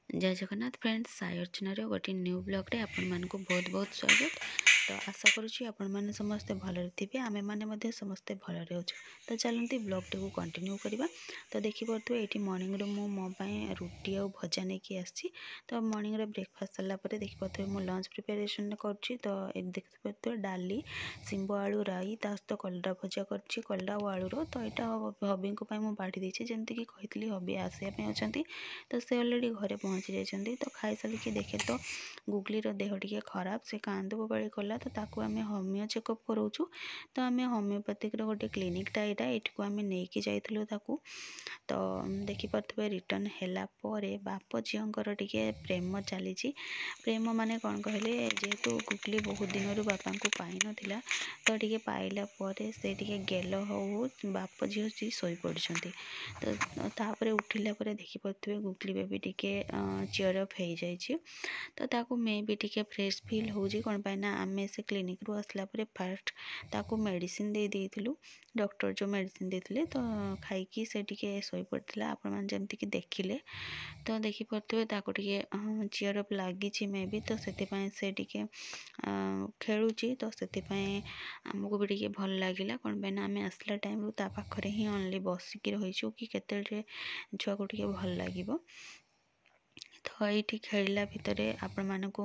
जय जगन्नाथ फ्रेंड्स साई अर्चनार गोटे new blog रे आपण मानक बहुत बहुत स्वागत। तो आशा करुँची आपण मैंने समस्ते भलरे थे आमे मैंने समस्ते भलरे अच्छु। तो चलती ब्लॉग टी को कंटिन्यू करवा। तो देखिपे ये मॉर्निंग रू मु मो रुटी आ भजा नहीं कि आसी। तो मॉर्निंग रे ब्रेकफास्ट सारापर देखिपे मु लंच प्रिपेरेसन करुँची। तो देखिपे डाली शिंब आलू राई ता सहित कलरा भजा कर कलरा और आलूर। तो यहाँ हबी को बाढ़ी देती जमीक कही हबी आसापी अच्छा। तो से अलरेडी घरे पहुँची जाइए। तो खाई सारिकी देखे तो गुगलीर देह टी खराब से कांद बोबाड़ी कला। तो ताकू आम होमियो चेकअप कराऊँ। तो आम होमियोपैथिक गोटे क्लिनिकटा यहाँ ये आम नहीं जाइलु ताकू। तो देखिपे रिटर्न है बाप झीर टे प्रेम चली प्रेम माने कौन कहले जेहेतु गुगली बहुत दिन बापा को पाई नाला। तो टे पाइला से गेल हो बाप झी शोई पड़ते। तो तापर उठिला देखिपे गुगली बेबी टे चियर अप हो जाए। तो ताकू मे भी टे फ्रेश फिल हो कौन पाइना आम से क्लिनिक रू आसला फास्ट ताकू मेडिसिन दे देलु। डॉक्टर जो मेडिसिन देते तो खाई से टे शोई पड़ता आपण मैंने जमीक देखिले। तो देखिपे चियर अप लगी मे भी। तो से खेलुची। तो से आमको भी टे भल लगे कौन पाइना आम आसला टाइम रू पाखे ही ओनली बसिकी रहीचु कि केते छुआ को टे भल लगे। तो ये खेलला भितर आपण मानक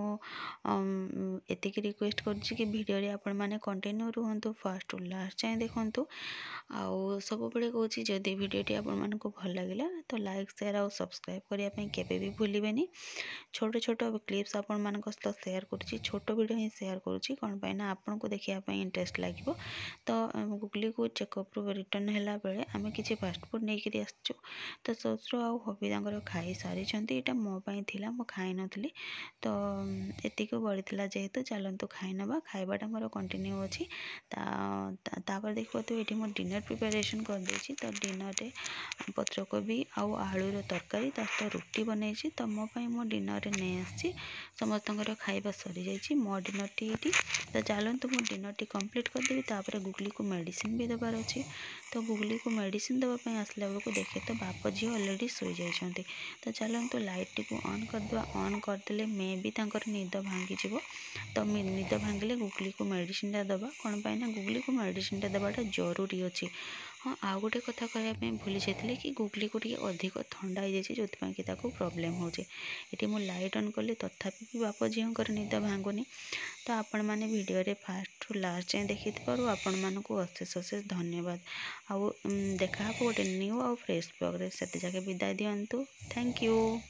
एतिक रिक्वेस्ट करुँची कि वीडियो रे आपण माने कंटिन्यू रुहतु फर्स्ट टू लास्ट जाए देखु। आउ सब बड़े कहूँ जदि वीडियोटी आपण मानक भल लगे तो लाइक शेयर और सब्सक्राइब करने केबे भी भूलिबेनी। छोट छोट क्लिप्स आपण मानक सहित शेयर करुँची छोट वीडियो ही शेयर करुँची कौन पाइना आपन को देखा इंटरेस्ट लगे। तो गुगली को चेकअप रू रिटर्न है बेले आम किसी फास्टफुड नहीं करी आसचु। तो ससुर आउ हबी खाई सारी यहाँ मो थिला मु खाई नी। तो एतिक बड़ी जेहेतु चलतु खाई नवा खाइबाटा मोर कंटिन्यू अच्छी। तापर देखिए ये मुझे डिनर प्रिपेरेसन करदे। तो डिनर रे पत्रकोबी आउ आलूर तरकारी तो रुटी बनई। तो मो डिनर नहीं आसी समस्त खाଇବା सरी जाइए मो डिनर टी ये। तो चलतु मो डिनर टी कंप्लीट करदेवी। तापर गुगली को मेडिसिन भी देवार अच्छी। तो गुगली को मेडिसिन देवाई आसला बेलू देखे तो बाप झी अलरेडी शोई जाइए। तो चलतु लाइट टी को ऑन करदे ऑन करदे मे भी निद भांगी जीव। तो निद भांगिले गुगली को मेडिसिन दबा कौन पाइना गुगली को मेडिसिन देवाटा जरूरी अच्छी। हाँ आउ गोटे कथा कहवाई भूली जाती कि गुगली को टे अधिक ठंडा हो जाए जो कि प्रोब्लेम हो मुझे लाइट ऑन कली तथापि भी बाप झीर निद भांगुनी। तो आपण मैंने वीडियो रे फास्ट टू लास्ट जाए देखी आपण मानक अशेष अशेष धन्यवाद। आउ देखा गोटे न्यू आउ फ्रेश ब्लॉग रे से जाके विदाय दिंतु। Thank you.